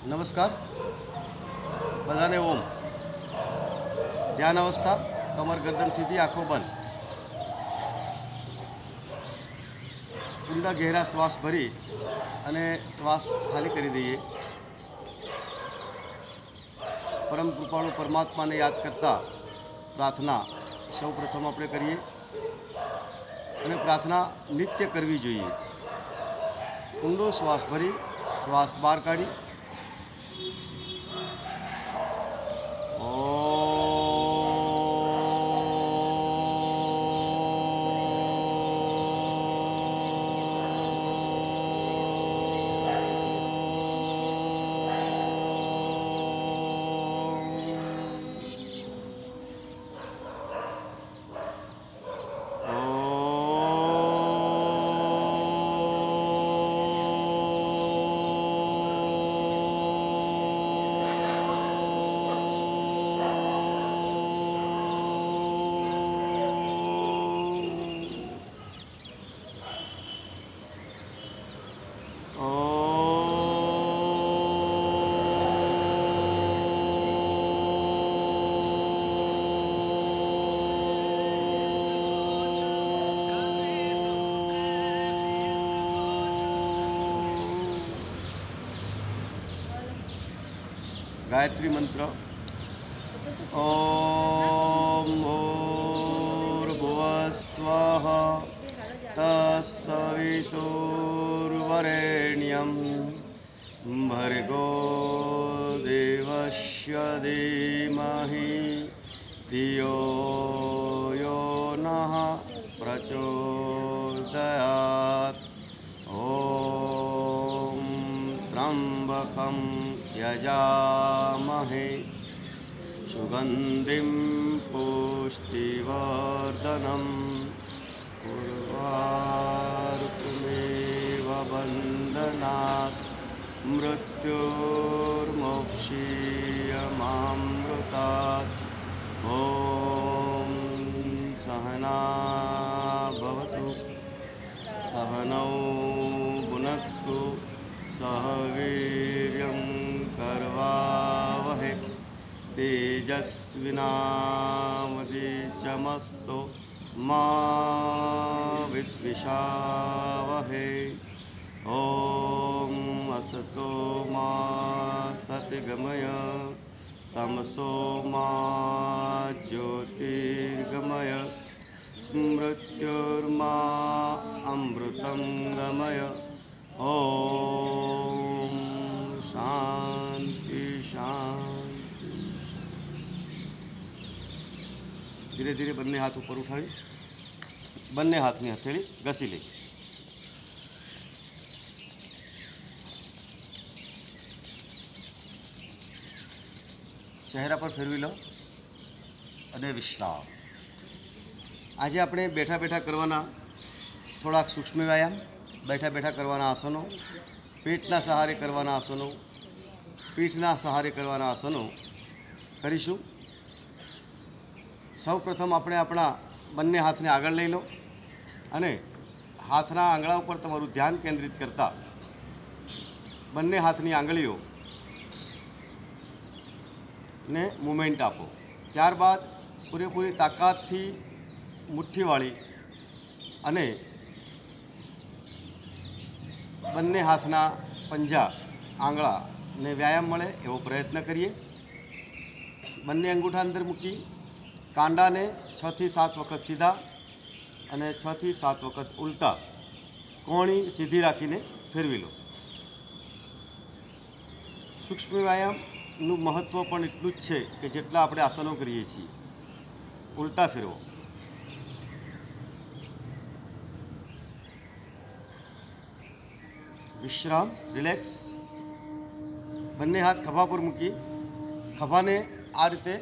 नमस्कार बधाने ओम। ध्यान अवस्था, कमर गर्दन सीधी, आँखों बंद। ઊંડા ગહેરા શ્વાસ ભરી અને શ્વાસ ખાલી કરી દઈએ। परम कृपाळु परमात्मा ने याद करता प्रार्थना सौ प्रथम આપણે કરીએ અને प्रार्थना नित्य करवी જોઈએ। ઊંડો શ્વાસ ભરી શ્વાસ બહાર કાઢી गायत्री मंत्र ओम भूर्भुवः स्वः तत्सवितुर्वरेण्यं भर्गो देवस्य धीमहि धियो यो नः प्रचोदयात्। ओम त्र्यंबकं यजामहे सुगंधिं पुष्टिवर्धनम् उर्वारुकमेव बन्धनात् मृत्युर्मोक्षीयमामृतात्। ॐ सहना भवतु सहनौ भुनक्तु सह वीर्यं करवावहै तेजस्विनावधीतमस्तु मा विद्विषावहै। ॐ असतो मा सद्गमय तमसो मा ज्योतिर्गमय मृत्युर्मा अमृतं गमय। ओम शांति शांति। धीरे धीरे बन्ने हाथ ऊपर उठावी बन्ने हाथनी हथेળી घसी ली। चेहरा पर फेरवी लो અને વિશ્રામ। આજે આપણે બેઠા બેઠા કરવાના થોડાક સૂક્ષ્મ વ્યાયામ, बैठा बैठा करवाना आसनों, पेटना सहारे करवाना आसनों, पीठना सहारे करवाना आसनों करीशुं। सौ प्रथम अपने अपना बंने हाथ ने आगळ लई लो अने हाथना आंगळा पर तमारुं ध्यान केंद्रित करता बंने हाथनी आंगळीओ ने मूवमेंट आपो। त्यारबाद पूरेपूरी ताकतथी मुठ्ठीवाળી अने बंने हाथना पंजा आंगळा ने व्यायाम मळे एवो प्रयत्न करिए। बंने अंगूठा अंदर मूकी कांडा ने 6 થી 7 वखत सीधा अने 6 થી 7 वखत उल्टा कोणी सीधी राखीने फेरवी लो। सूक्ष्म व्यायामनुं महत्व पण एटलुं ज छे के जेटला आपणे आसनो करीए छीए। उल्टा फेरवो। विश्राम रिलेक्स। बंने हाथ खभा पर मूकी खभा ने आ रीते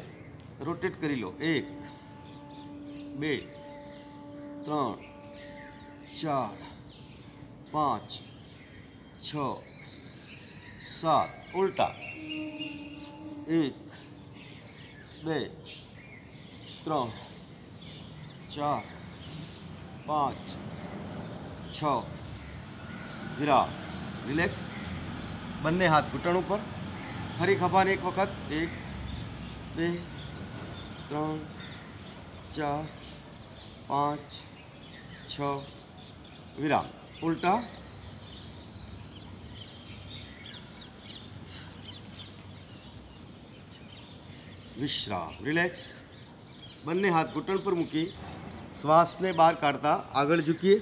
रोटेट करी लो। 1 2 3 4 5 6 7 उल्टा 1 2 3 4 5 6 विराम। रिलेक्स। बंने हाथ घूंटण पर फरी खभाने एक वखत 1 2 3 4 5 6 विराम। उल्टा विश्राम, रिलैक्स। બંને હાથ ઘૂંટણ પર મૂકી શ્વાસને બહાર કાઢતા આગળ ઝૂકીએ।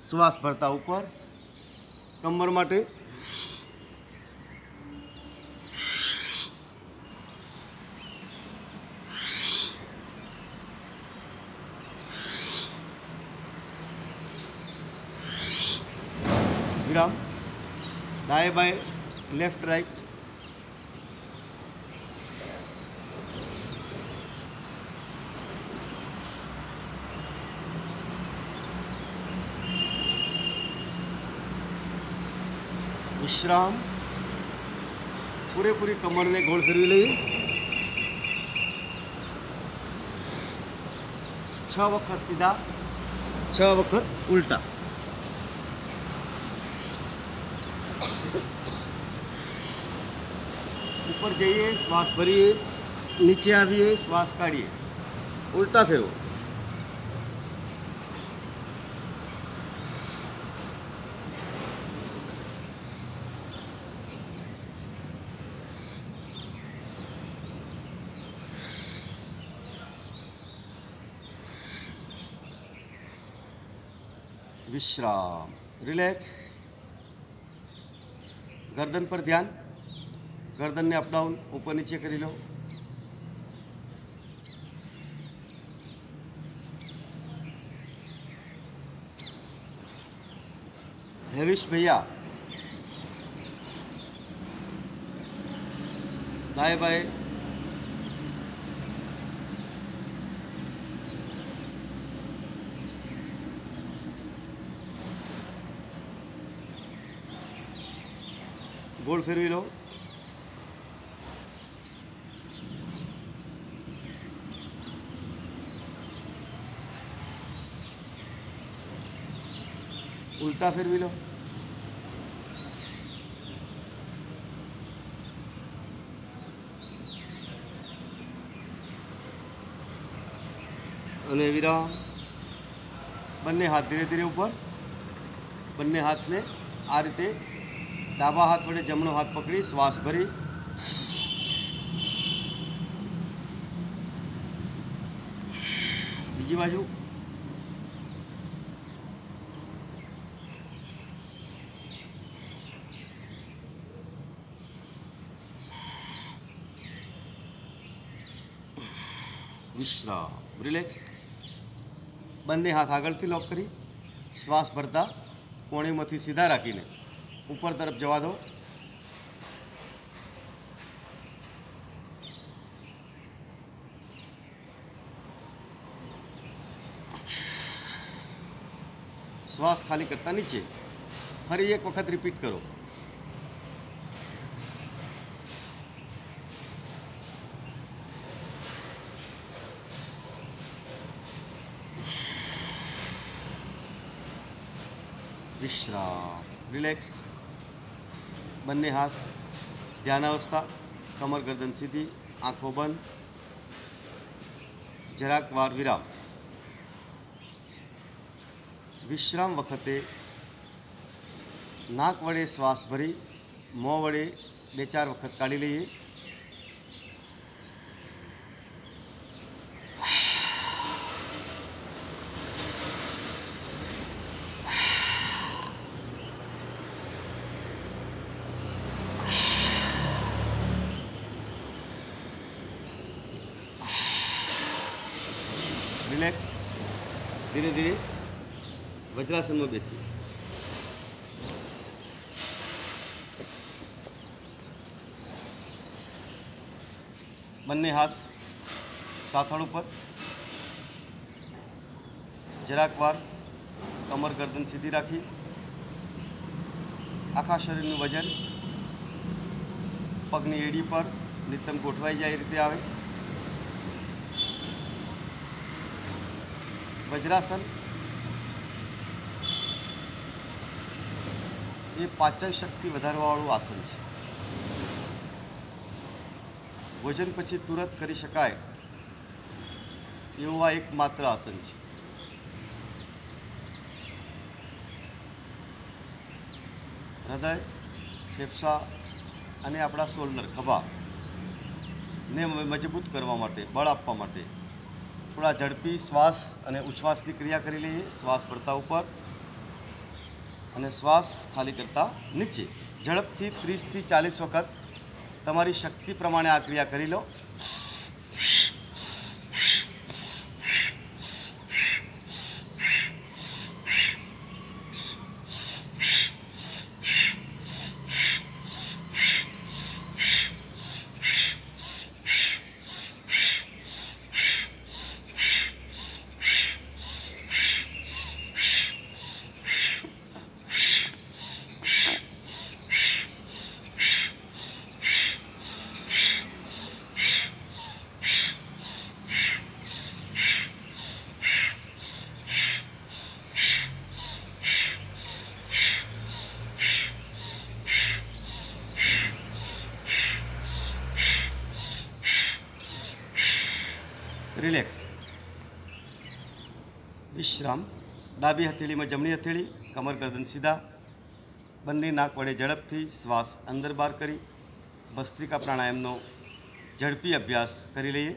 શ્વાસ ભરતા ઉપર, કમર માટે विराम। दाएं बाएं, लेफ्ट राइट, विश्राम। पूरेपूरी कमर ने गोल फेरवी लईए। 6 वखत सीधा, 6 वखत उल्टा। ऊपर जाइए, श्वास भरिए, नीचे आविए, श्वास काढ़िए, उल्टा फेरो। विश्राम, रिलैक्स। गर्दन पर ध्यान। गर्दन ने अप डाउन, ऊपर नीचे करी लो। हेविश भैया दाएं बाएं, गोल फेरवी लो। उल्टा फेरवी लो। અને વિરામ। બંને હાથ ધીરે ધીરે ઉપર। બંને હાથને આ રીતે डाबा हाथ वडे जमणो हाथ पकड़ी श्वास भरी। बीजी बाजू। विश्राम, रिलैक्स। બંને હાથ આગળથી લોક કરી શ્વાસ ભરતા કોણીમાંથી સીધા રાખીને ऊपर तरफ जवा दो। श्वास खाली करता नीचे। फरी एक वक्त रिपीट करो। विश्राम, रिलैक्स। બંને હાથ ધ્યાનાવસ્થા, કમર ગરદન સીધી, આંખો બંધ। જરાક વાર વિરામ। વિશ્રામ વખતે નાક વડે શ્વાસ ભરી મોં વડે 2-4 વખત કાઢી લઈએ। रिलैक्स। धीरे धीरे वज्रासन में बेसी। બંને હાથ સાથળ ઉપર। જરાક વાર કમર ગરદન સીધી રાખી આખા શરીરનું વજન પગની એડી પર નિતમ ગોઠવાઈ જાય એ રીતે આવે। वज्रासन। એ પાચન શક્તિ વધારવાવાળું આસન છે. ભોજન પછી તુરંત કરી શકાય એવું આ એકમાત્ર આસન છે. હૃદય, ફેફસા અને આપણા શોલ્ડર ખભાને મજબૂત કરવા માટે, બળ આપવા માટે થોડા ઝડપી શ્વાસ અને ઉચ્છ્વાસની ક્રિયા કરી લઈએ. શ્વાસ પડતા ઉપર અને શ્વાસ ખાલી કરતા નીચે. ઝડપથી 30થી 40 વખત તમારી શક્તિ પ્રમાણે આ ક્રિયા કરી લો. રિલેક્સ. વિશ્રામ. ડાબી હથેળીમાં જમણી હથેળી, કમર ગરદન સીધા. બંને નાક વડે ઝડપથી શ્વાસ અંદર બહાર કરી ભસ્ત્રિકા પ્રાણાયામનો ઝડપી અભ્યાસ કરી લઈએ.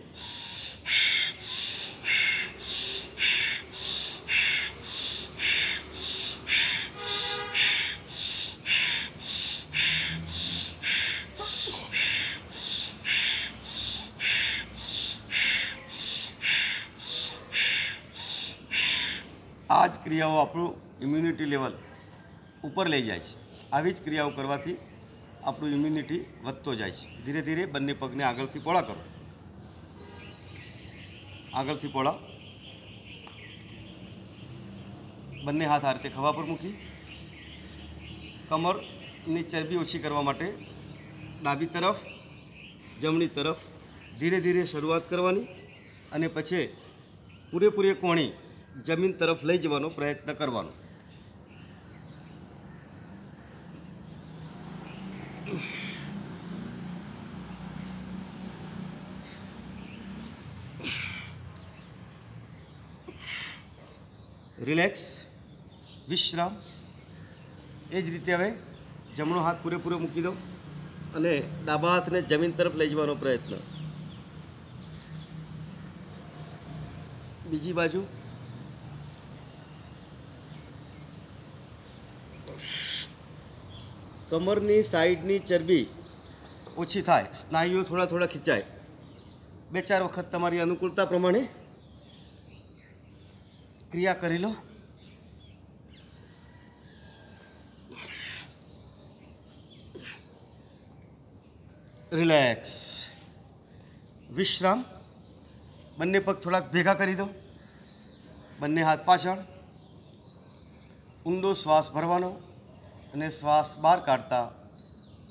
આ જ ક્રિયાઓ આપણું ઇમ્યુનિટી લેવલ ઉપર લઈ જાય છે. આવી જ ક્રિયાઓ કરવાથી આપણું ઇમ્યુનિટી વધતો જાય છે. ધીરે ધીરે બંને પગને આગળથી પોળા કરો. આગળથી પોળા. બંને હાથ આ રીતે ખભા પર મૂકી કમરની ચરબી ઓછી કરવા માટે ડાબી તરફ, જમણી તરફ ધીરે ધીરે શરૂઆત કરવાની અને પછી પૂરેપૂરી કોણી જમીન તરફ લઈ જવાનો પ્રયત્ન કરવાનો. રિલેક્સ. વિશ્રામ. એ જ રીતે હવે જમણો હાથ પૂરેપૂરો મૂકી દો અને ડાબા હાથને જમીન તરફ લઈ જવાનો પ્રયત્ન. બીજી બાજુ. કમરની સાઈડની ચરબી ઓછી થાય, સ્નાયુઓ થોડા થોડા ખીંચાય. 2-4 વખત તમારી અનુકૂળતા પ્રમાણે ક્રિયા કરી લો. રિલેક્સ. વિશ્રામ. બંને પગ થોડાક ભેગા કરી દો. બંને હાથ પાછળ. ઊંડો શ્વાસ ભરવાનો અને શ્વાસ બહાર કાઢતા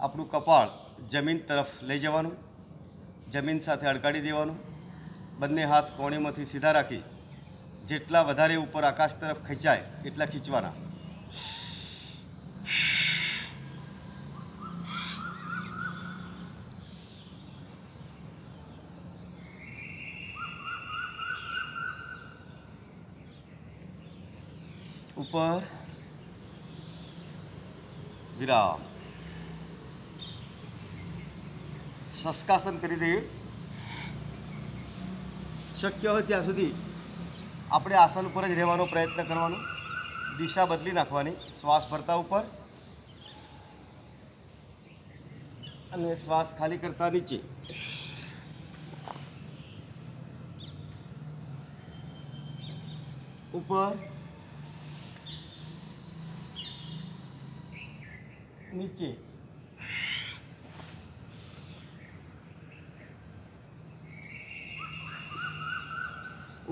આપણું કપાળ જમીન તરફ લઈ જવાનું, જમીન સાથે અડકાડી દેવાનું. બંને હાથ કોણીમાંથી સીધા રાખી જેટલા વધારે ઉપર આકાશ તરફ ખેંચાય એટલા ખીંચવાના. ઉપર. વિરામ. શસ્કાસન કરી દઈએ. શક્ય હોય ત્યાં સુધી આપણે આસન ઉપર જ રહેવાનો પ્રયત્ન કરવાનો. દિશા બદલી નાખવાની. શ્વાસ ભરતા ઉપર અને શ્વાસ ખાલી કરતા નીચે. ઉપર, નીચે.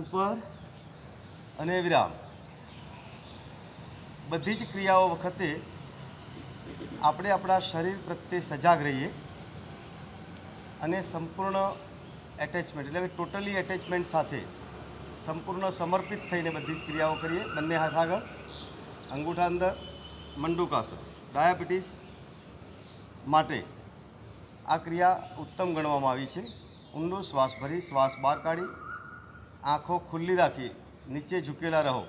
ઉપર અને વિરામ. બધી જ ક્રિયાઓ વખતે આપણે આપણા શરીર પ્રત્યે સજાગ રહીએ અને સંપૂર્ણ એટેચમેન્ટ એટલે કે ટોટલી એટેચમેન્ટ સાથે સંપૂર્ણ સમર્પિત થઈને બધી જ ક્રિયાઓ કરીએ. બંને હાથ આગળ, અંગૂઠા અંદર, મંડુકાસન. ડાયાબિટીસ માટે આ ક્રિયા ઉત્તમ ગણવામાં આવી છે। ઊંડો શ્વાસ ભરી શ્વાસ બહાર કાઢી આંખો ખુલ્લી રાખી નીચે ઝૂકેલા રહો।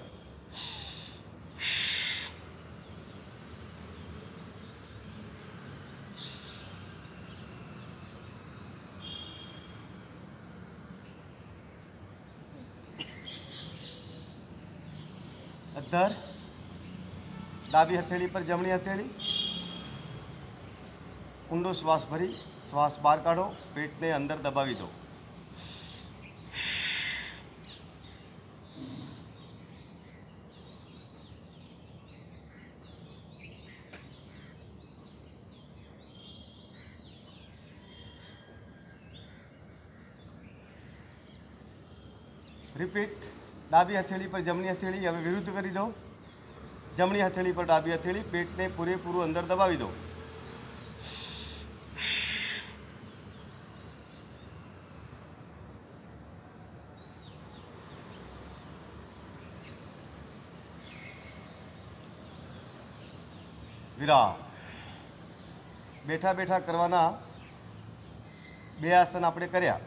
અધર ડાબી હથેળી પર જમણી હથેળી। ઊંડો શ્વાસ ભરી શ્વાસ બહાર કાઢો, પેટને અંદર દબાવી દો। રિપીટ। ડાબી હથેળી પર જમણી હથેળી હવે વિરુદ્ધ કરી દો। જમણી હથેળી પર ડાબી હથેળી, પેટને પૂરેપૂરું અંદર દબાવી દો। વિરામ। બેઠા બેઠા કરવાના બે આસન આપણે કર્યા।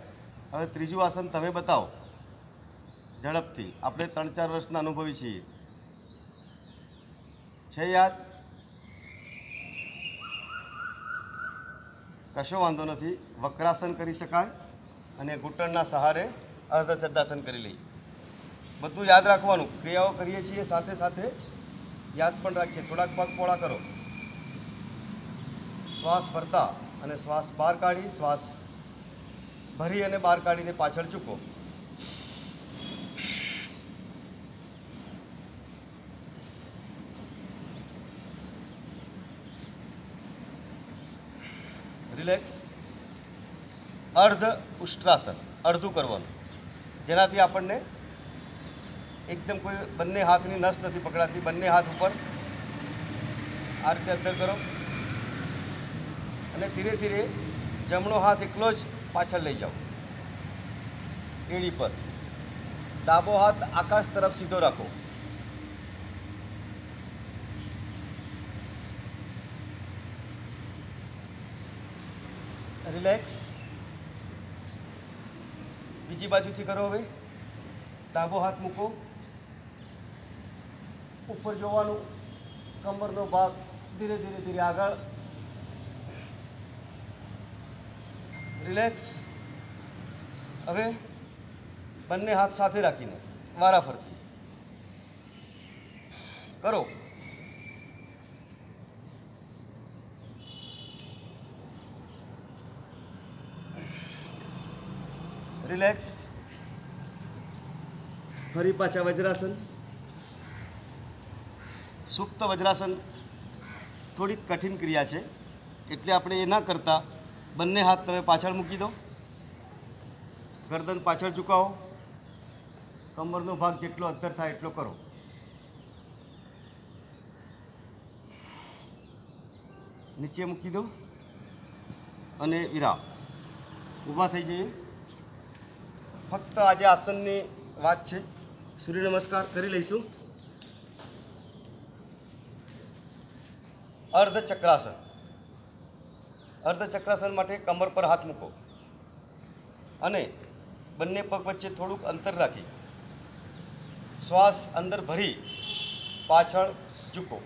હવે ત્રીજું આસન તમે બતાવો ઝડપથી। આપણે 3-4 વર્ષના અનુભવી છીએ, છે યાદ? કશો વાંધો નથી, વક્રાસન કરી શકાય અને ઘૂંટણના સહારે અર્ધચંદ્રાસન કરી લઈએ। બધું યાદ રાખવાનું, ક્રિયાઓ કરીએ છીએ સાથે સાથે યાદ પણ રાખીએ। થોડાક પગ પોળા કરો, શ્વાસ ભરતા અને શ્વાસ બહાર કાઢી, શ્વાસ ભરી અને બહાર કાઢીને પાછળ ઝૂકો। રિલેક્સ। અર્ધ ઉષ્ટ્રાસન, અડધું કરવાનું, જેનાથી આપણને એકદમ કોઈ બંને હાથની નસ નથી પકડાતી। બંને હાથ ઉપર આ રીતે અંદર કરો અને ધીરે ધીરે જમણો હાથ એકલો જ પાછળ લઈ જાઓ એડી પર। ડાબો હાથ આકાશ તરફ સીધો રાખો। રિલેક્સ। બીજી બાજુથી કરો। હવે ડાબો હાથ મૂકો, ઉપર જોવાનું, કમરનો ભાગ ધીરે ધીરે ધીરે આગળ। રિલેક્સ। હવે બંને હાથ સાથે રાખીને વારાફરતી કરો। રિલેક્સ। ફરી પાછા વજ્રાસન। સુપ્ત વજ્રાસન થોડીક કઠિન ક્રિયા છે, એટલે આપણે એ ના કરતા બંને હાથ તમે પાછળ મૂકી દો, ગરદન પાછળ ઝુકાવો, કમરનો ભાગ જેટલો અંતર થાય એટલો કરો। નીચે મૂકી દો અને વિરામ। ઊભા થઈ જઈએ। ફક્ત આજે આસનની વાત છે, સૂર્ય નમસ્કાર કરી લઈશું। અર્ધચક્રાસન। અર્ધચક્રાસન માટે કમર પર હાથ મૂકો અને બંને પગ વચ્ચે થોડુંક અંતર રાખી શ્વાસ અંદર ભરી પાછળ ઝૂકો।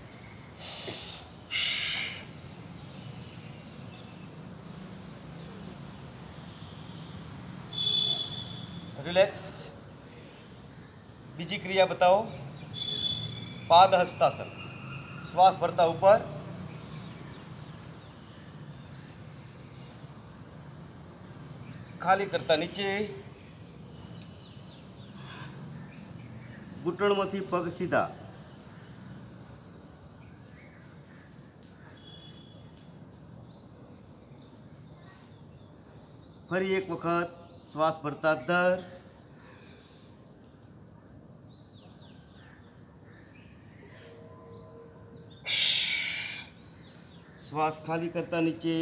રિલેક્સ। બીજી ક્રિયા બતાવો, પાદ હસ્તાસન। શ્વાસ ભરતા ઉપર, ખાલી કરતા નીચે, ઘૂંટણમાંથી પગ સીધા। ફરી એક વખત શ્વાસ ભરતા દર, શ્વાસ ખાલી કરતા નીચે,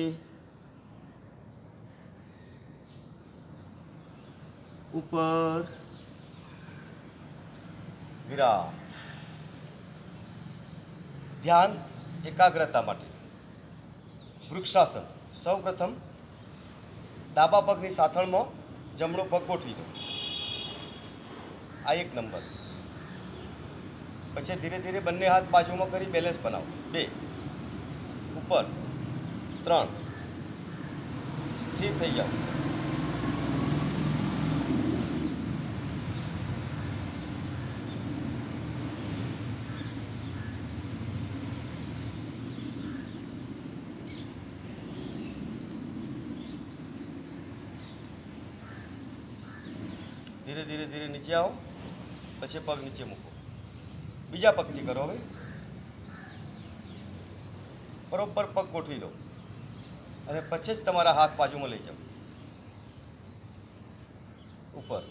ઉપર, વિરામ। ધ્યાન एकाग्रता माटे वृक्षासन। सौ प्रथम डाबा पगनी સાથળમાં જમણો પગ ગોઠવી દો, આ 1 નંબર। પછી ધીરે ધીરે બંને હાથ બાજુમાં કરી બેલેન્સ બનાવો। 2 ઉપર 3 સ્થિર થઈ જાઓ। धीरे धीरे धीरे नीचे आओ, पछे पग नीचे मूको। बीजा पगथी करो। हवे बरोबर पग गोठवी दो अने पछे ज तमारा हाथ बाजू में लई जाओ ऊपर।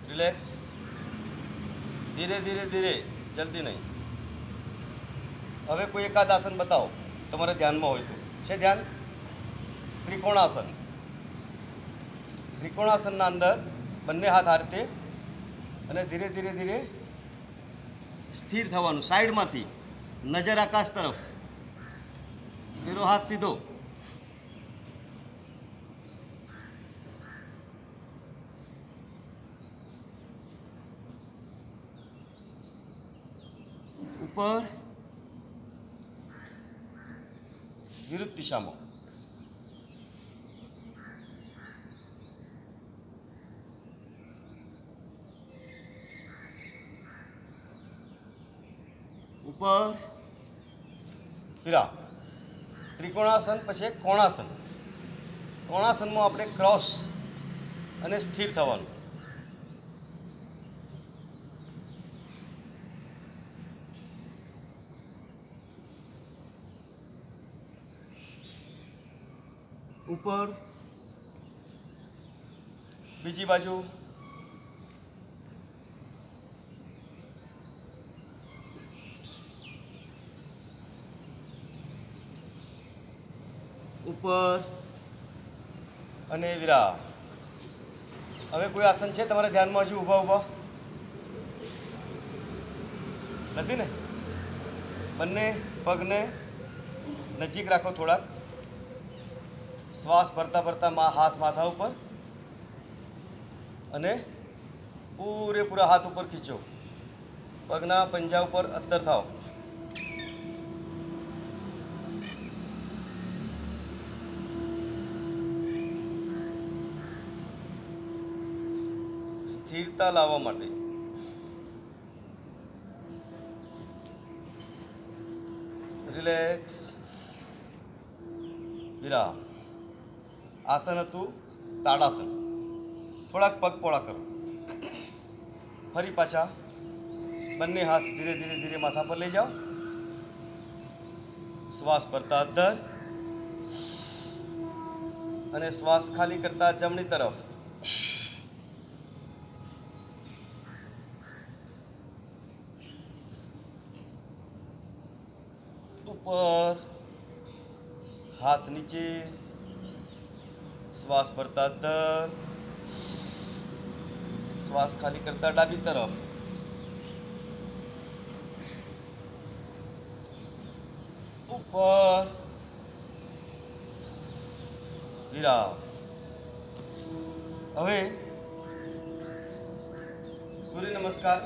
रिलैक्स। धीरे धीरे धीरे, जल्दी नहीं। हवे कोई एकाद आसन बताओ तमारे ध्यान में होय तो। छे ध्यान? त्रिकोणासन। त्रिकोणासन अंदर बंने हाथ हारते अने धीरे धीरे धीरे स्थिर थवानुं। साइड मांथी नजर आकाश तरफ, पेलो हाथ सीधो। ऊपर विरुद्ध दिशा में। ऊपर फिरा। त्रिकोणासन पछी कोणासन। कोणासन में आपणे क्रॉस अने स्थिर थवानुं। ऊपर बीजी बाजू। ऊपर अने विराम। हवे कोई आसन छे तमारे ध्यान में? हजू ऊभा ऊभा नथी ने? बंने पगने नजीक राखो थोड़ा। श्वास भरता भरता हाथ माथा ऊपर अने पूरेपूरा हाथ ऊपर खींचो। पगना पंजा ऊपर अद्दर थाओ। स्थिरता लाववा माटे रिलैक्स। विराम। आसन हतुं ताड़ासन। थोड़ा पग पोळा करो। फरी पाछा बंने हाथ धीरे धीरे धीरे माथा पर ले जाओ। श्वास भरता अद्दर अने श्वास खाली करता जमणी तरफ। ऊपर हाथ नीचे। श्वास भरता अद्दर, श्वास खाली करता डाबी तरफ। ऊपर विराम। हवे सूर्य नमस्कार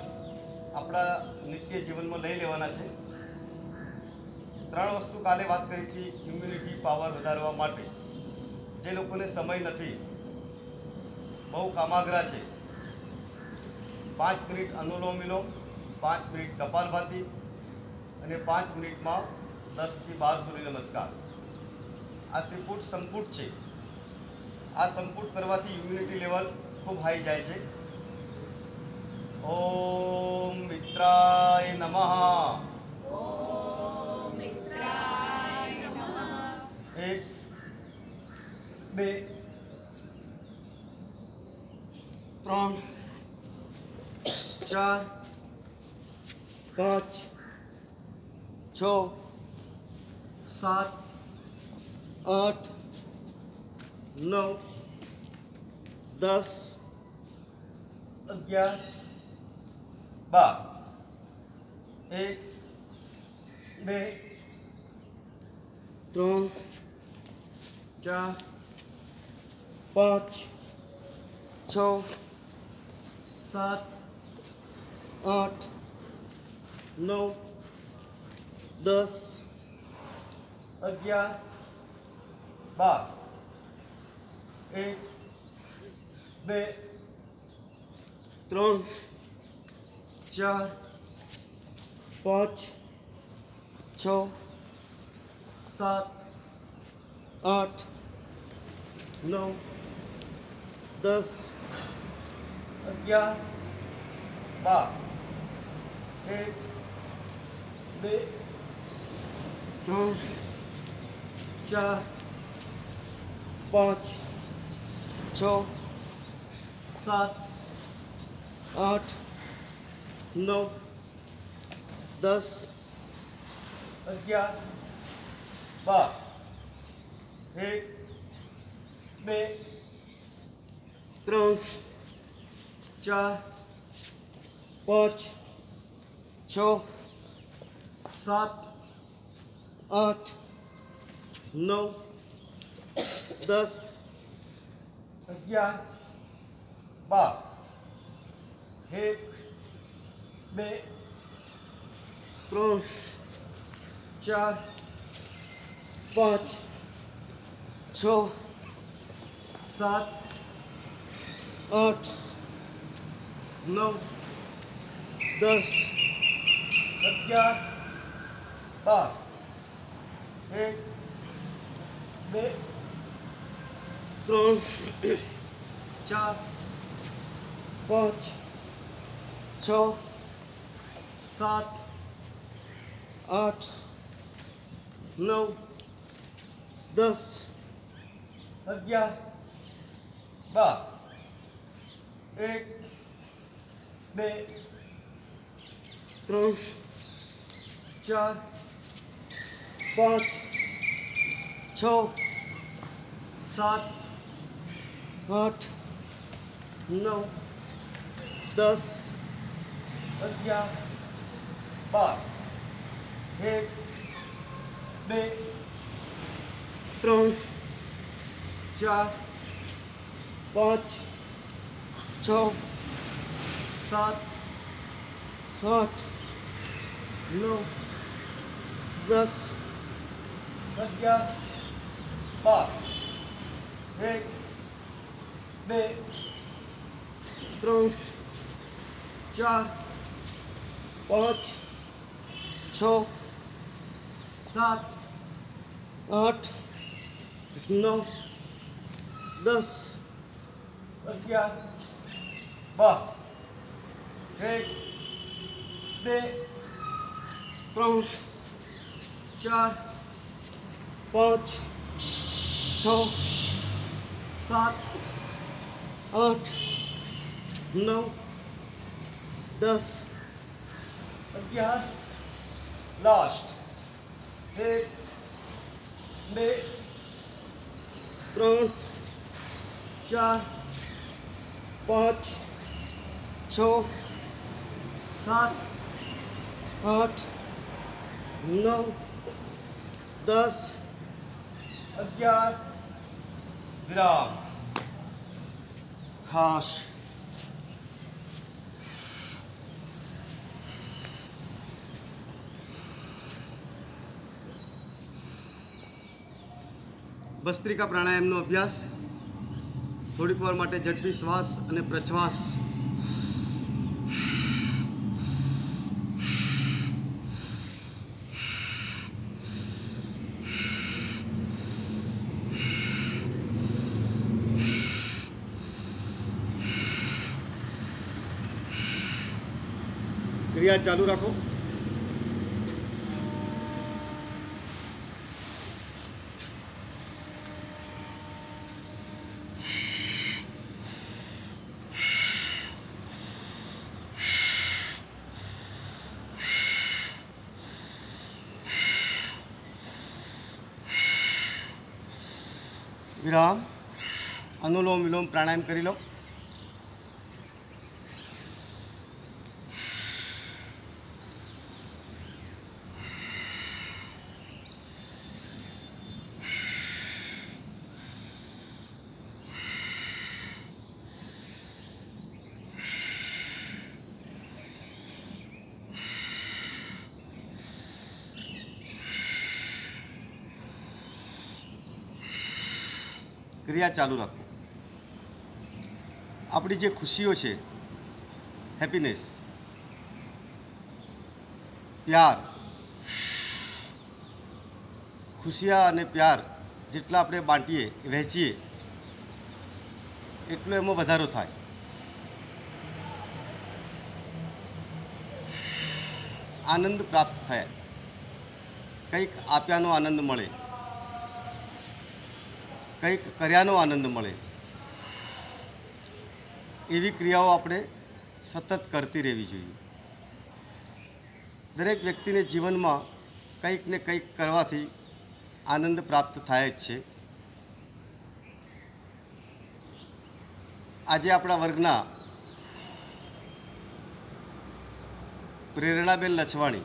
अपना नित्य जीवन में लई लेवाना छे। 3 वस्तु काले बात करी थी इम्युनिटी पावर वधारवा माटे। जे लोकोने समय नहीं, बहु कामाग्रा है, 5 मिनिट अनुलोम विलोम, 5 मिनिट कपालभाति और 5 मिनिट में 10 થી 12 सूर्य नमस्कार। आ त्रिपुट संपुट है। आ संपुट करवाथी इम्युनिटी लेवल खूब हाई जाए छे। ओम मित्राय नमः। ओम मित्राय नमः। 1 2 3 4 5 6 7 8 9 10 11 12 1 2 3 4 5 6 7 8 9 10 11 12 1 2 3 4 5 6 7 8 9 10 11 12 1 2 3 4 5 6 7 8 9 10 11 12 1 2 3 4 5 6 7 8 9 10 11 12 1 2 3 4 5 6 7 8 9 10 11 12 1 2 3 4 5 6 7 8 9 10 11 12 1 2 3 4 5 6 7 8 9 10 11 12 1 2 3 4 5 6 7 8 9 10 11 12 1 2 3 4 5 6 7 8 9 10 11 12 1 2 3 4 5 6 7 8 9 10 11 लास्ट 1 2 3 4 5 6 7 8 9 10 11 विराम खास ભસ્ત્રિકા પ્રાણાયામનો અભ્યાસ થોડીક વાર માટે ઝડપી શ્વાસ અને પ્રશ્વાસ ક્રિયા ચાલુ રાખો. विराम। अनुलोम विलोम प्राणायाम करी लो। क्रिया चालू रखो। अपनी जे खुशियों है, हैप्पीनेस, प्यार, खुशियाँ अने प्यार जेटला आपणे बांटीए वहेंचीए एटलो एमां वधारो थाय। आनंद प्राप्त थाय, कंईक आप्यानो आनंद मळे, कंईक कर्यानो आनंद मळे। एवी क्रियाओ आपणे सतत करती रहेवी जोईए। दरेक व्यक्तिने जीवनमां कंईक ने कंईक करवाथी आनंद प्राप्त थाय ज छे। आजे आपणा वर्गना प्रेरणाबेन लछवाणी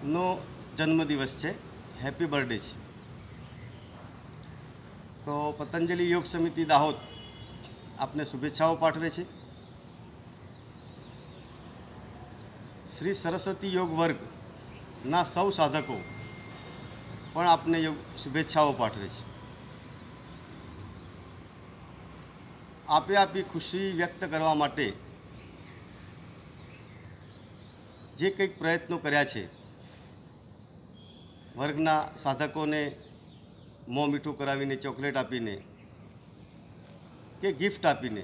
नो जन्मदिवस है। हैप्पी बर्थडे है। तो पतंजलि योग समिति दाहोद आपने शुभेच्छाओं पाठवे छे। श्री सरस्वती योग वर्ग ना सौ साधकों पण आपने योग शुभेच्छाओं पाठवे छे। आपे आपी खुशी व्यक्त करवा माटे जे कंईक प्रयत्नों कर्या छे, वर्गना साधकोने मों मीठું કરાવીને ચોકલેટ આપીને કે ગિફ્ટ આપીને,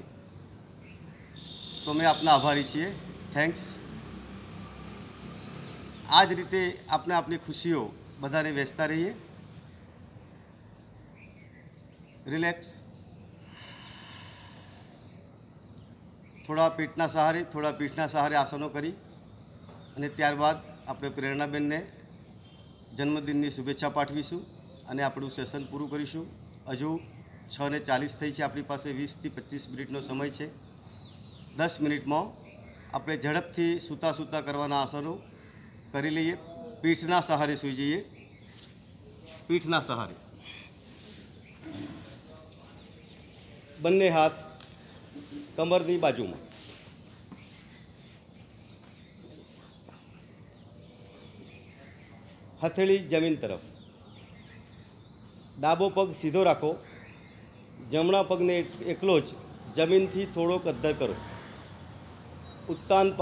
તો મેં આપના આભારી છીએ। થેન્ક્સ। આ જ રીતે આપણે આપણી ખુશીઓ બધાને વહેંચતા રહીએ। રિલેક્સ। થોડા પેટના સહારે આસનો કરી અને ત્યારબાદ આપણે પ્રેરણાબેનને જન્મદિનની શુભેચ્છા પાઠવીશું અને આપણું સેશન પૂરું કરીશું। હજુ 6:40 થઈ છે। આપણી પાસે 20 થી 25 મિનિટનો સમય છે। 10 મિનિટમાં આપણે ઝડપથી સૂતા સૂતા કરવાના આસનો કરી લઈએ। પીઠના સહારે સૂઈ જઈએ। પીઠના સહારે બંને હાથ કમરની બાજુમાં। हथेली जमीन तरफ। डाबो पग सीधो राखो। जमणा पगने एकलो ज जमीन थी थोड़ोक अद्धर करो। उत्तान